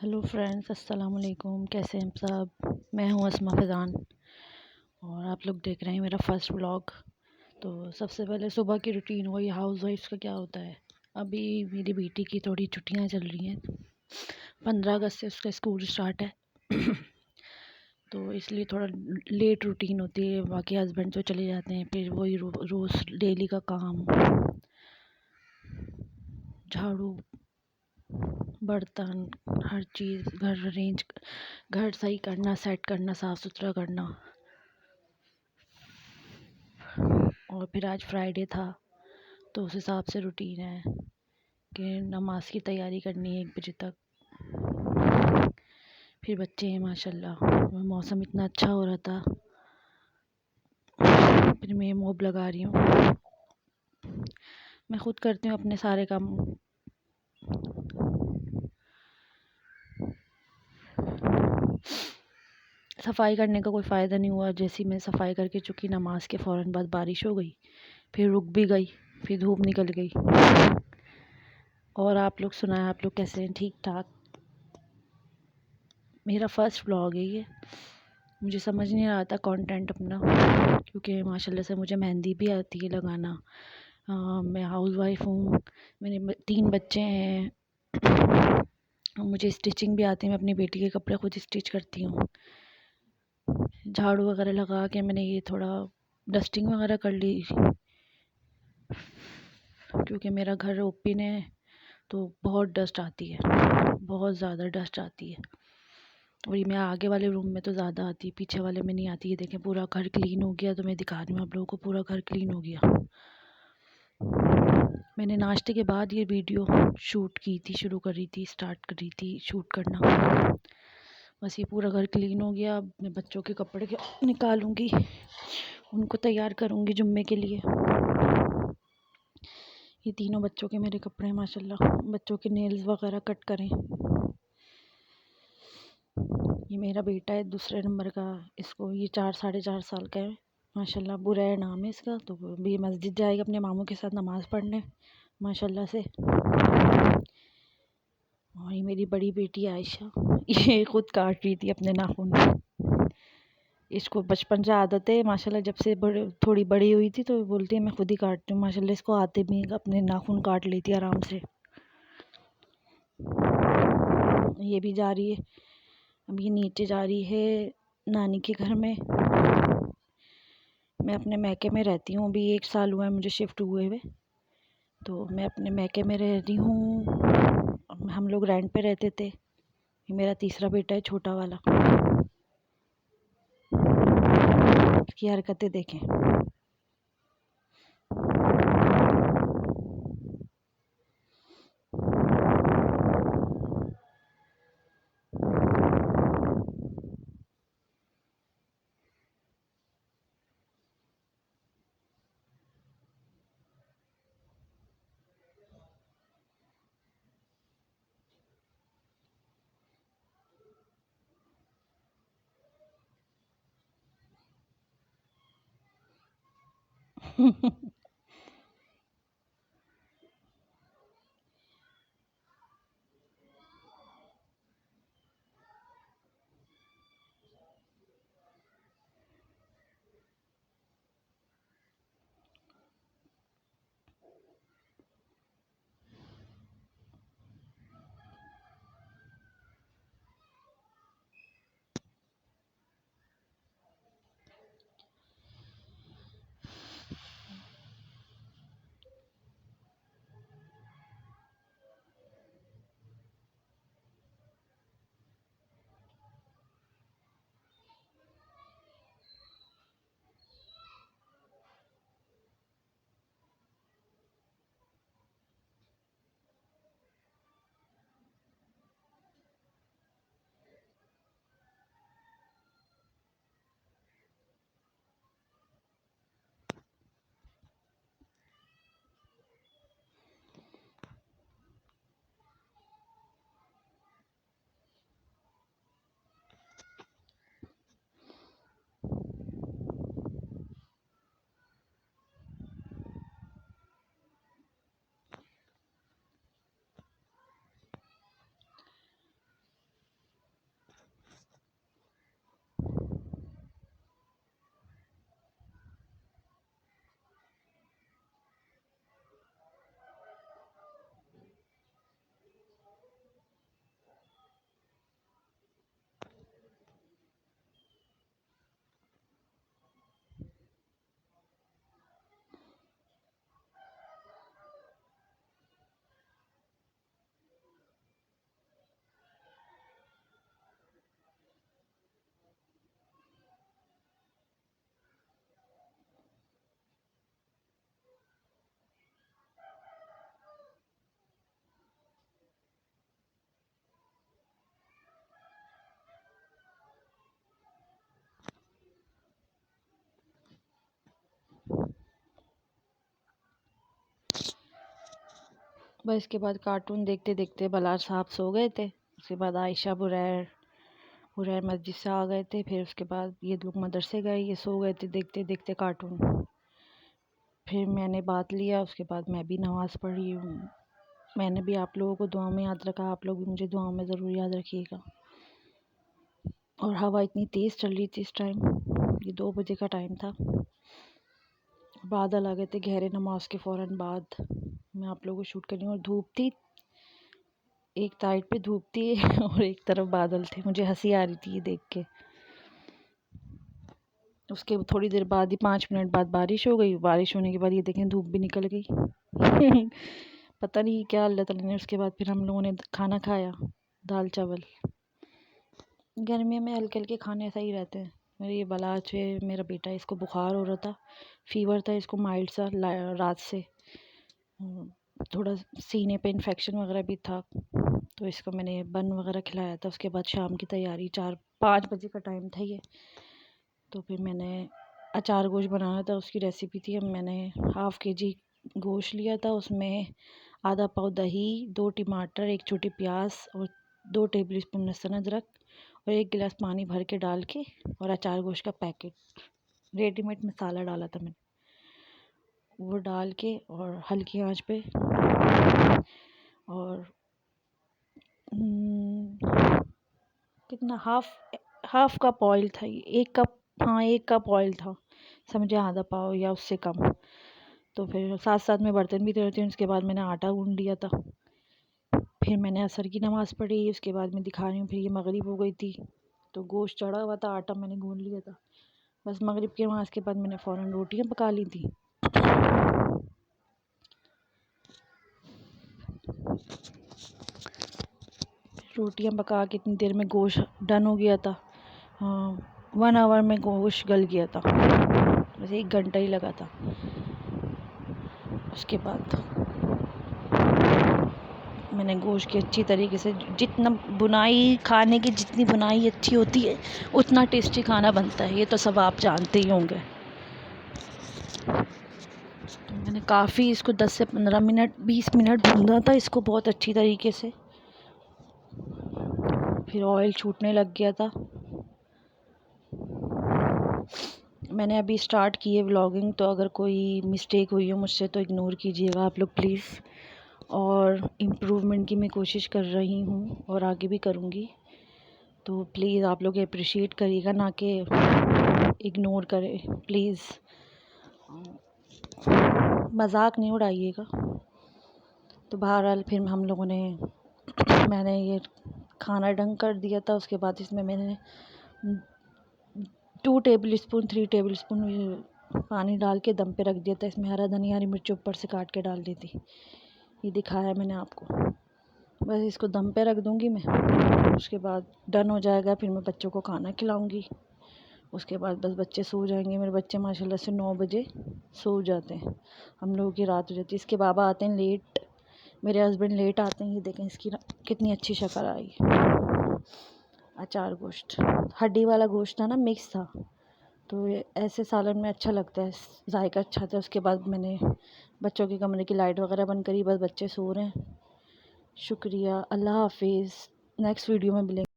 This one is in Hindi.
हेलो फ्रेंड्स, अस्सलाम वालेकुम। कैसे हैं सब? मैं हूं अस्मा फ़ैज़ान और आप लोग देख रहे हैं मेरा फर्स्ट व्लॉग। तो सबसे पहले सुबह की रूटीन, वही हाउस वाइफ्स का क्या होता है। अभी मेरी बेटी की थोड़ी छुट्टियां चल रही हैं, 15 अगस्त से उसका स्कूल स्टार्ट है। तो इसलिए थोड़ा लेट रूटीन होती है। बाकी हस्बैंड तो चले जाते हैं, फिर वही रोज़ डेली का काम, झाड़ू, बर्तन, हर चीज़, घर अरेंज, घर सही करना, सेट करना, साफ़ सुथरा करना। और फिर आज फ्राइडे था तो उस हिसाब से रूटीन है कि नमाज की तैयारी करनी है 1 बजे तक। फिर बच्चे हैं माशाल्लाह, मौसम इतना अच्छा हो रहा था। फिर मैं मोब लगा रही हूँ। मैं खुद करती हूँ अपने सारे काम। सफाई करने का कोई फ़ायदा नहीं हुआ। जैसे ही मैं सफाई करके चुकी, नमाज के फ़ौरन बाद बारिश हो गई, फिर रुक भी गई, फिर धूप निकल गई। और आप लोग सुनाएं, आप लोग कैसे हैं? ठीक ठाक। मेरा फर्स्ट व्लॉग है ये। मुझे समझ नहीं आ रहा था कंटेंट अपना, क्योंकि माशाल्लाह से मुझे मेहंदी भी आती है लगाना। मैं हाउस वाइफ हूँ, मेरे 3 बच्चे हैं। मुझे स्टिचिंग भी आती है, मैं अपनी बेटी के कपड़े खुद स्टिच करती हूँ। झाड़ू वगैरह लगा के मैंने ये थोड़ा डस्टिंग वगैरह कर ली, क्योंकि मेरा घर ओपन है तो बहुत डस्ट आती है, बहुत ज़्यादा डस्ट आती है। और ये मैं आगे वाले रूम में तो ज़्यादा आती है, पीछे वाले में नहीं आती है। देखें, पूरा घर क्लीन हो गया। तो मैं दिखा रही हूँ आप लोगों को, पूरा घर क्लीन हो गया। मैंने नाश्ते के बाद ये वीडियो शूट की थी, शुरू करी थी, स्टार्ट करी थी शूट करना। बस ये पूरा घर क्लीन हो गया। अब मैं बच्चों के कपड़े निकालूंगी, उनको तैयार करूंगी जुम्मे के लिए। ये तीनों बच्चों के मेरे कपड़े हैं माशाल्लाह। बच्चों के नेल्स वगैरह कट करें। ये मेरा बेटा है दूसरे नंबर का, इसको ये 4 साढ़े 4 साल का है माशाल्लाह। बुरैर नाम है इसका। तो भी मस्जिद जाएगा अपने मामू के साथ नमाज़ पढ़ने माशाल्लाह से। और ये मेरी बड़ी बेटी आयशा, ये खुद काट रही थी अपने नाखून। इसको बचपन से आदत है माशाल्लाह। जब से थोड़ी बड़ी हुई थी तो बोलती है मैं खुद ही काटती हूँ माशाल्लाह। इसको आते भी अपने नाखून काट लेती है आराम से। ये भी जा रही है, अब ये नीचे जा रही है नानी के घर में। मैं अपने मैके में रहती हूँ, अभी 1 साल हुआ है मुझे शिफ्ट हुए हुए। तो मैं अपने मैके में रह रही हूँ। हम लोग रेंट पे रहते थे। ये मेरा तीसरा बेटा है, छोटा वाला। इसकी हरकतें देखें। बस इसके बाद कार्टून देखते देखते बलार साहब सो गए थे। उसके बाद आयशा बुरैर बुरैर मस्जिद से आ गए थे। फिर उसके बाद ये लोग मदरसे गए, ये सो गए थे देखते देखते कार्टून। फिर मैंने बात लिया, उसके बाद मैं भी नमाज़ पढ़ी हूँ। मैंने भी आप लोगों को दुआ में याद रखा, आप लोग भी मुझे दुआ में ज़रूर याद रखिएगा। और हवा इतनी तेज़ चल रही थी इस टाइम, ये 2 बजे का टाइम था। बादल आ गए थे गहरे, नमाज के फ़ौरन बाद मैं आप लोगों को शूट कर रही हूँ। और धूप थी, एक साइड पे धूप थी और एक तरफ बादल थे। मुझे हंसी आ रही थी ये देख के। उसके थोड़ी देर बाद ही 5 मिनट बाद बारिश हो गई। बारिश होने के बाद ये देखें धूप भी निकल गई पता नहीं क्या अल्लाह ताला ने। उसके बाद फिर हम लोगों ने खाना खाया, दाल चावल। गर्मियों में हल्के हल्के खाने सही रहते हैं। मेरे ये बलाच है, मेरा बेटा, इसको बुखार हो रहा था, फीवर था इसको माइल्ड सा रात से। थोड़ा सीने पे इन्फेक्शन वगैरह भी था, तो इसको मैंने बन वगैरह खिलाया था। उसके बाद शाम की तैयारी, 4-5 बजे का टाइम था ये। तो फिर मैंने अचार गोश्त बनाना था, उसकी रेसिपी थी। अब मैंने ½ kg गोश्त लिया था, उसमें आधा पाव दही, 2 टमाटर, 1 छोटी प्याज और 2 टेबल स्पून लहसुन अदरक और 1 गिलास पानी भर के डाल के, और अचार गोश्त का पैकेट रेडीमेड मसाला डाला था मैंने, वो डाल के और हल्की आंच पे। और कितना हाफ कप ऑयल था ये, 1 कप, हाँ 1 कप ऑयल था, समझे, आधा पाव या उससे कम। तो फिर साथ साथ में बर्तन भी धो रही थी। उसके बाद मैंने आटा गूंद लिया था। फिर मैंने असर की नमाज़ पढ़ी। उसके बाद मैं दिखा रही हूँ, फिर ये मगरिब हो गई थी, तो गोश्त चढ़ा हुआ था, आटा मैंने गूंद लिया था। बस मगरिब की नमाज़ के बाद मैंने फ़ौरन रोटियाँ पका ली थी। रोटियाँ पका के इतनी देर में गोश्त डन हो गया था। 1 आवर में गोश्त गल गया था, बस 1 घंटा ही लगा था। उसके बाद मैंने गोश्त की अच्छी तरीके से, जितना बुनाई, खाने की जितनी बुनाई अच्छी होती है उतना टेस्टी खाना बनता है, ये तो सब आप जानते ही होंगे। तो मैंने काफ़ी इसको 10 से 15 मिनट, 20 मिनट भूना था इसको बहुत अच्छी तरीके से। फिर ऑयल छूटने लग गया था। मैंने अभी स्टार्ट की है व्लॉगिंग, तो अगर कोई मिस्टेक हुई हो मुझसे तो इग्नोर कीजिएगा आप लोग प्लीज़। और इम्प्रूवमेंट की मैं कोशिश कर रही हूँ और आगे भी करूँगी, तो प्लीज़ आप लोग अप्रिशिएट करिएगा, ना कि इग्नोर करें प्लीज़। मजाक नहीं उड़ाइएगा। तो बहरहाल फिर हम लोगों ने मैंने ये खाना डंक कर दिया था। उसके बाद इसमें मैंने 2 टेबल स्पून 3 टेबल स्पून पानी डाल के दम पे रख दिया था। इसमें हरा धनिया, हरी मिर्च ऊपर से काट के डाल दी थी, ये दिखाया मैंने आपको। बस इसको दम पे रख दूँगी मैं। उसके बाद डन हो जाएगा, फिर मैं बच्चों को खाना खिलाऊँगी। उसके बाद बस बच्चे सो जाएंगे। मेरे बच्चे माशाल्लाह से 9 बजे सो जाते हैं। हम लोगों की रात हो जाती है। इसके बाबा आते हैं लेट, मेरे हस्बैंड लेट आते हैं। ये देखें इसकी कितनी अच्छी शक्ल आई। अचार गोश्त, हड्डी वाला गोश्त था ना, मिक्स था, तो ये ऐसे सालन में अच्छा लगता है, जायका अच्छा था। उसके बाद मैंने बच्चों के कमरे की लाइट वगैरह बंद करी, बस बच्चे सो रहे हैं। शुक्रिया, अल्लाह हाफिज़। नेक्स्ट वीडियो में मिलेंगे।